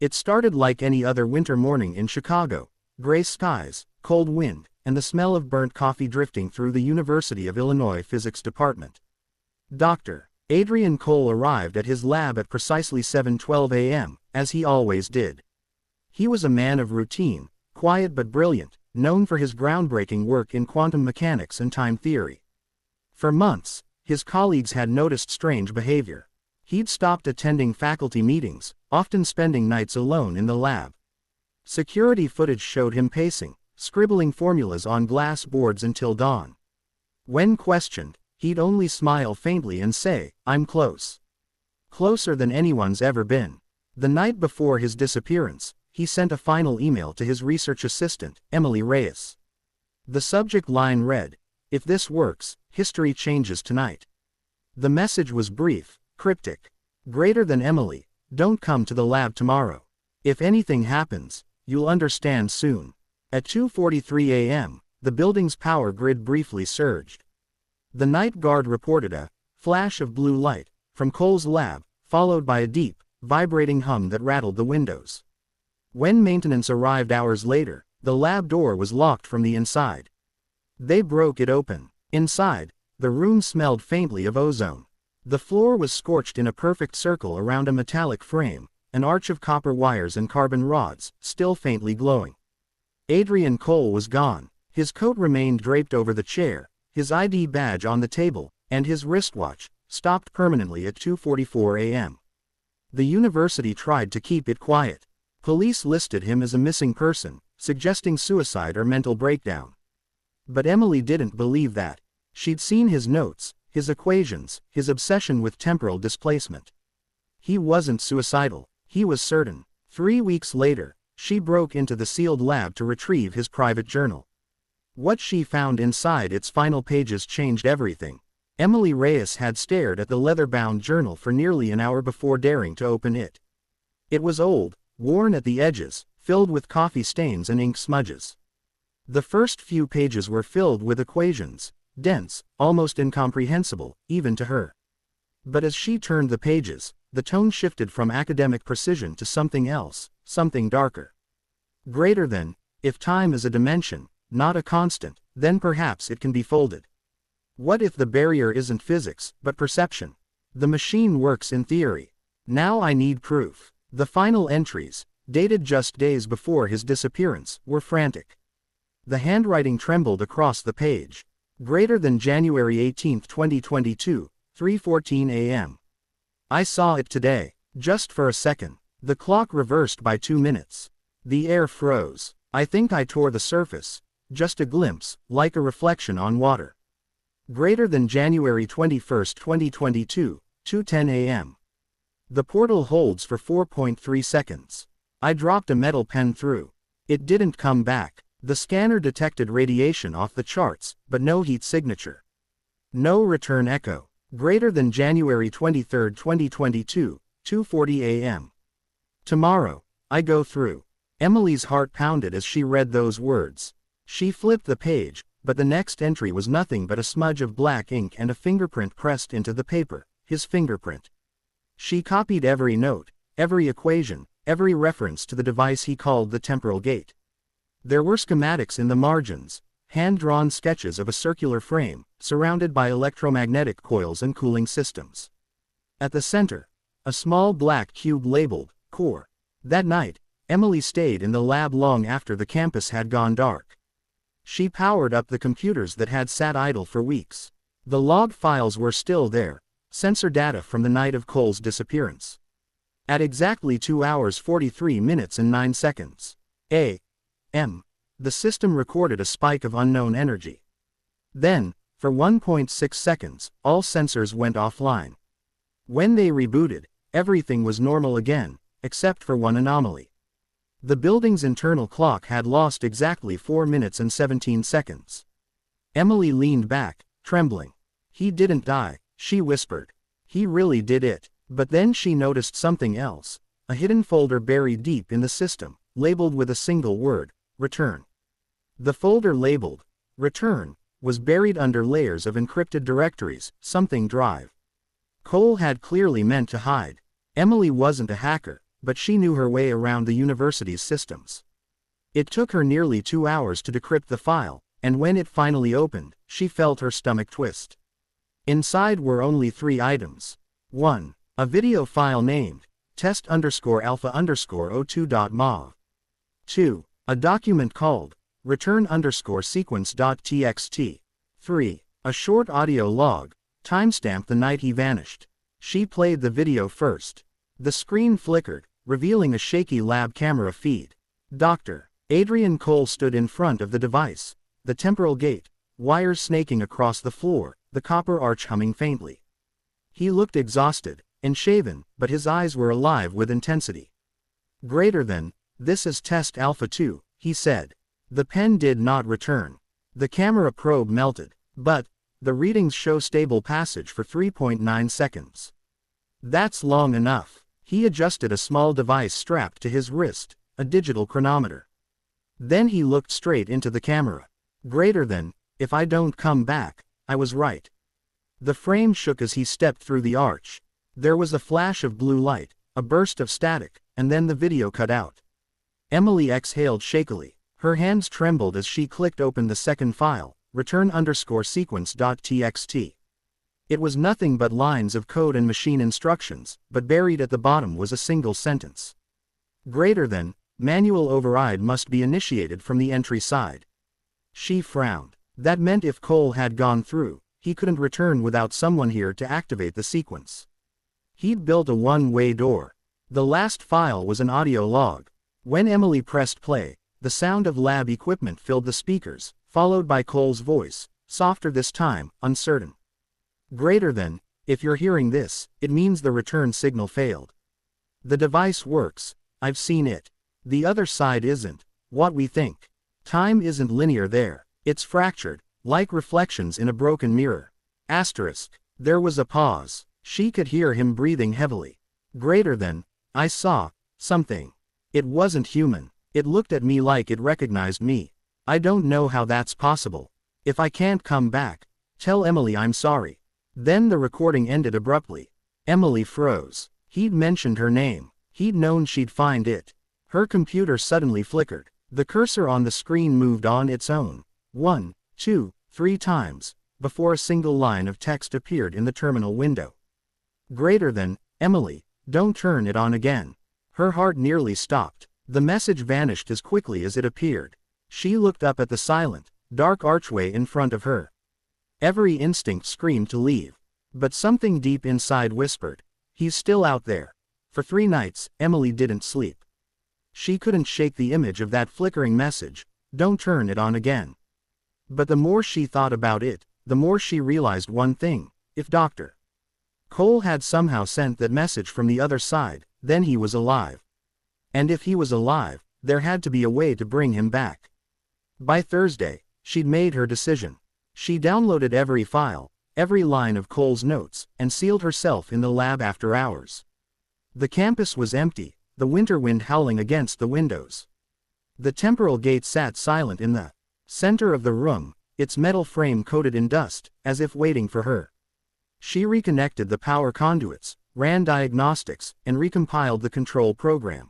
It started like any other winter morning in Chicago: gray skies, cold wind, and the smell of burnt coffee drifting through the University of Illinois Physics Department. Dr. Adrian Cole arrived at his lab at precisely 7:12 a.m., as he always did. He was a man of routine, quiet but brilliant, known for his groundbreaking work in quantum mechanics and time theory. For months, his colleagues had noticed strange behavior. He'd stopped attending faculty meetings, often spending nights alone in the lab. Security footage showed him pacing, scribbling formulas on glass boards until dawn. When questioned, he'd only smile faintly and say, "I'm close. Closer than anyone's ever been." The night before his disappearance, he sent a final email to his research assistant, Emily Reyes. The subject line read, "If this works, history changes tonight." The message was brief, cryptic. "Greater than Emily, don't come to the lab tomorrow. If anything happens, you'll understand soon." At 2:43 a.m., the building's power grid briefly surged. The night guard reported a flash of blue light from Cole's lab, followed by a deep, vibrating hum that rattled the windows. When maintenance arrived hours later, the lab door was locked from the inside. They broke it open. Inside, the room smelled faintly of ozone. The floor was scorched in a perfect circle around a metallic frame, an arch of copper wires and carbon rods, still faintly glowing. Adrian Cole was gone. His coat remained draped over the chair, his ID badge on the table, and his wristwatch, stopped permanently at 2:44 a.m. The university tried to keep it quiet. Police listed him as a missing person, suggesting suicide or mental breakdown. But Emily didn't believe that. She'd seen his notes, his equations, his obsession with temporal displacement. He wasn't suicidal, he was certain. 3 weeks later, she broke into the sealed lab to retrieve his private journal. What she found inside its final pages changed everything. Emily Reyes had stared at the leather-bound journal for nearly an hour before daring to open it. It was old, worn at the edges, filled with coffee stains and ink smudges. The first few pages were filled with equations, dense, almost incomprehensible, even to her. But as she turned the pages, the tone shifted from academic precision to something else, something darker. Greater than, if time is a dimension, not a constant, then perhaps it can be folded. What if the barrier isn't physics, but perception? The machine works in theory. Now I need proof. The final entries, dated just days before his disappearance, were frantic. The handwriting trembled across the page. Greater than January 18, 2022, 3:14 a.m. I saw it today, just for a second. The clock reversed by 2 minutes. The air froze. I think I tore the surface. Just a glimpse, like a reflection on water. Greater than January 21, 2022, 2:10 a.m. The portal holds for 4.3 seconds. I dropped a metal pen through. It didn't come back. The scanner detected radiation off the charts, but no heat signature. No return echo. Greater than January 23, 2022, 2:40 a.m. Tomorrow, I go through. Emily's heart pounded as she read those words. She flipped the page, but the next entry was nothing but a smudge of black ink and a fingerprint pressed into the paper, his fingerprint. She copied every note, every equation, every reference to the device he called the Temporal Gate. There were schematics in the margins, hand-drawn sketches of a circular frame, surrounded by electromagnetic coils and cooling systems. At the center, a small black cube labeled, Core. That night, Emily stayed in the lab long after the campus had gone dark. She powered up the computers that had sat idle for weeks. The log files were still there, sensor data from the night of Cole's disappearance. At exactly 2 hours 43 minutes and 9 seconds a.m., the system recorded a spike of unknown energy. Then, for 1.6 seconds, all sensors went offline. When they rebooted, everything was normal again, except for one anomaly. The building's internal clock had lost exactly 4 minutes and 17 seconds. Emily leaned back, trembling. He didn't die, she whispered. He really did it. But then she noticed something else, a hidden folder buried deep in the system, labeled with a single word, return. The folder labeled, return, was buried under layers of encrypted directories, something drive. Cole had clearly meant to hide. Emily wasn't a hacker, but she knew her way around the university's systems. It took her nearly 2 hours to decrypt the file, and when it finally opened, she felt her stomach twist. Inside were only 3 items. 1. A video file named test_alpha_02.mov. 2. A document called return_sequence.txt. 3. A short audio log, timestamped the night he vanished. She played the video first. The screen flickered, revealing a shaky lab camera feed. Dr. Adrian Cole stood in front of the device. The temporal gate, wires snaking across the floor, the copper arch humming faintly. He looked exhausted and shaven, but his eyes were alive with intensity. This is test Alpha 2, he said. The pen did not return. The camera probe melted, but the readings show stable passage for 3.9 seconds. That's long enough. He adjusted a small device strapped to his wrist, a digital chronometer. Then he looked straight into the camera. If I don't come back, I was right. The frame shook as he stepped through the arch. There was a flash of blue light, a burst of static, and then the video cut out. Emily exhaled shakily. Her hands trembled as she clicked open the second file, return_sequence.txt. It was nothing but lines of code and machine instructions, but buried at the bottom was a single sentence. Manual override must be initiated from the entry side. She frowned. That meant if Cole had gone through, he couldn't return without someone here to activate the sequence. He'd built a one-way door. The last file was an audio log. When Emily pressed play, the sound of lab equipment filled the speakers, followed by Cole's voice, softer this time, uncertain. If you're hearing this, it means the return signal failed. The device works. I've seen it. The other side isn't what we think. Time isn't linear there. It's fractured, like reflections in a broken mirror. There was a pause. She could hear him breathing heavily. I saw something. It wasn't human. It looked at me like it recognized me. I don't know how that's possible. If I can't come back, tell Emily I'm sorry. Then the recording ended abruptly. Emily froze. He'd mentioned her name. He'd known she'd find it. Her computer suddenly flickered. The cursor on the screen moved on its own. 1, 2, 3 times, before a single line of text appeared in the terminal window. Emily, don't turn it on again. Her heart nearly stopped. The message vanished as quickly as it appeared. She looked up at the silent, dark archway in front of her. Every instinct screamed to leave. But something deep inside whispered, he's still out there. For 3 nights, Emily didn't sleep. She couldn't shake the image of that flickering message, don't turn it on again. But the more she thought about it, the more she realized one thing: if Dr. Cole had somehow sent that message from the other side, then he was alive. And if he was alive, there had to be a way to bring him back. By Thursday, she'd made her decision. She downloaded every file, every line of Cole's notes, and sealed herself in the lab after hours. The campus was empty, the winter wind howling against the windows. The temporal gate sat silent in the center of the room, its metal frame coated in dust, as if waiting for her. She reconnected the power conduits, ran diagnostics, and recompiled the control program.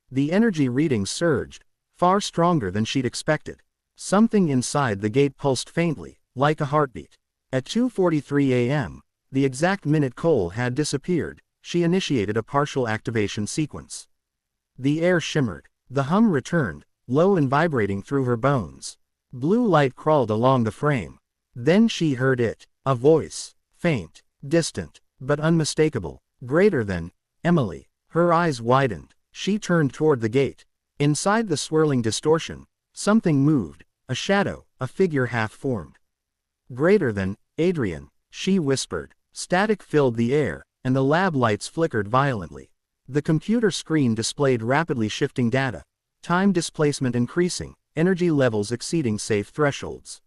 The energy readings surged, far stronger than she'd expected. Something inside the gate pulsed faintly, like a heartbeat. At 2:43 a.m., the exact minute Cole had disappeared, she initiated a partial activation sequence. The air shimmered. The hum returned, low and vibrating through her bones. Blue light crawled along the frame. Then she heard it, a voice, faint, distant, but unmistakable. Emily. Her eyes widened. She turned toward the gate. Inside the swirling distortion, something moved, a shadow, a figure half-formed. Adrian, she whispered. Static filled the air, and the lab lights flickered violently. The computer screen displayed rapidly shifting data, time displacement increasing, energy levels exceeding safe thresholds.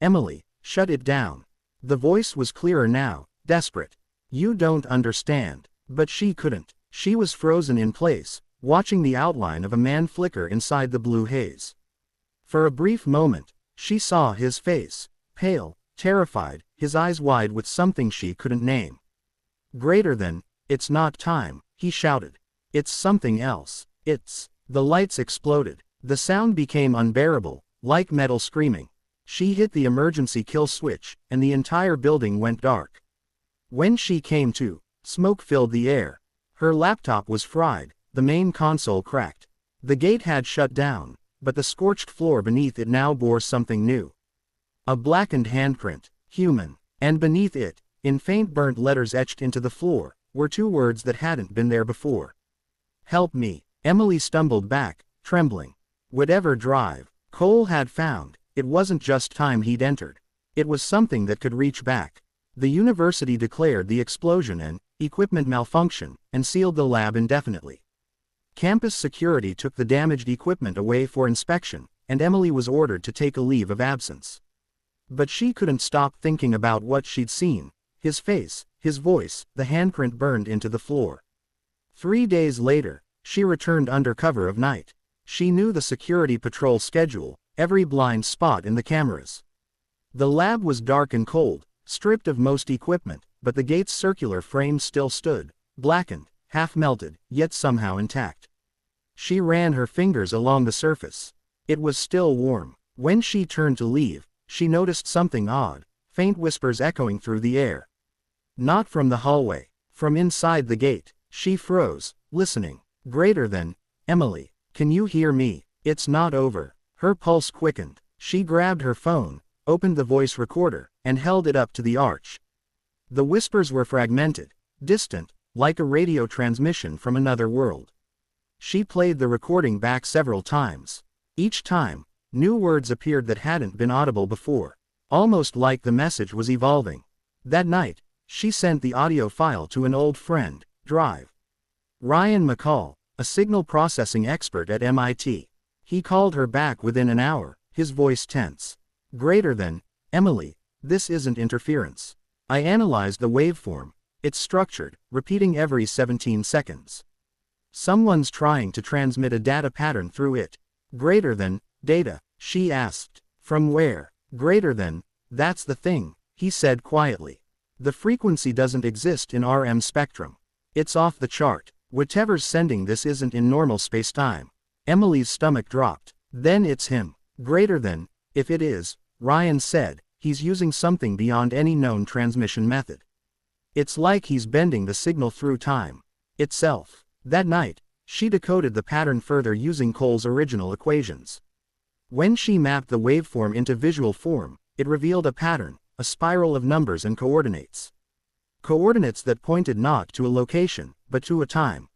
Emily, shut it down. The voice was clearer now, desperate. You don't understand. But she couldn't. She was frozen in place, watching the outline of a man flicker inside the blue haze. For a brief moment, she saw his face, pale, terrified, his eyes wide with something she couldn't name. It's not time, he shouted. It's something else. It's. The lights exploded. The sound became unbearable, like metal screaming. She hit the emergency kill switch, and the entire building went dark. When she came to, smoke filled the air. Her laptop was fried, the main console cracked. The gate had shut down, but the scorched floor beneath it now bore something new. A blackened handprint, human, and beneath it, in faint burnt letters etched into the floor, were two words that hadn't been there before. Help me. Emily stumbled back, trembling. Whatever drive Cole had found, it wasn't just time he'd entered. It was something that could reach back. The university declared the explosion an equipment malfunction, and sealed the lab indefinitely. Campus security took the damaged equipment away for inspection, and Emily was ordered to take a leave of absence. But she couldn't stop thinking about what she'd seen. His face, his voice, the handprint burned into the floor. 3 days later, she returned under cover of night. She knew the security patrol schedule, every blind spot in the cameras. The lab was dark and cold, stripped of most equipment, but the gate's circular frame still stood, blackened, half-melted, yet somehow intact. She ran her fingers along the surface. It was still warm. When she turned to leave, she noticed something odd, faint whispers echoing through the air. Not from the hallway, from inside the gate. She froze, listening. Greater than, Emily, can you hear me? It's not over. Her pulse quickened. She grabbed her phone, opened the voice recorder, and held it up to the arch. The whispers were fragmented, distant, like a radio transmission from another world. She played the recording back several times. Each time, new words appeared that hadn't been audible before, almost like the message was evolving. That night, she sent the audio file to an old friend, Drive. Ryan McCall, a signal processing expert at MIT. He called her back within an hour, his voice tense. Greater than, Emily, this isn't interference. I analyzed the waveform. It's structured, repeating every 17 seconds. Someone's trying to transmit a data pattern through it. Greater than, data, she asked. From where? Greater than, that's the thing, he said quietly. The frequency doesn't exist in RM spectrum. It's off the chart. Whatever's sending this isn't in normal spacetime. Emily's stomach dropped. Then it's him. Greater than, if it is, Ryan said, he's using something beyond any known transmission method. It's like he's bending the signal through time itself. That night, she decoded the pattern further using Cole's original equations. When she mapped the waveform into visual form, it revealed a pattern, a spiral of numbers and coordinates. Coordinates that pointed not to a location, but to a time.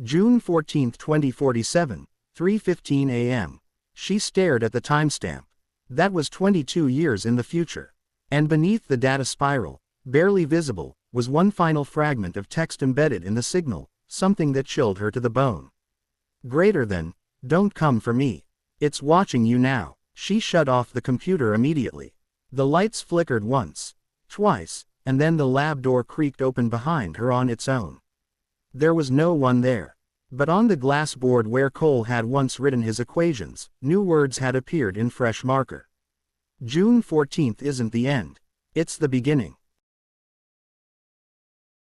June 14, 2047, 3:15 a.m. She stared at the timestamp. That was 22 years in the future. And beneath the data spiral, barely visible, was one final fragment of text embedded in the signal, something that chilled her to the bone. Greater than, don't come for me. It's watching you now. She shut off the computer immediately. The lights flickered once, twice, and then the lab door creaked open behind her on its own. There was no one there. But on the glass board where Cole had once written his equations, new words had appeared in fresh marker. June 14th isn't the end. It's the beginning.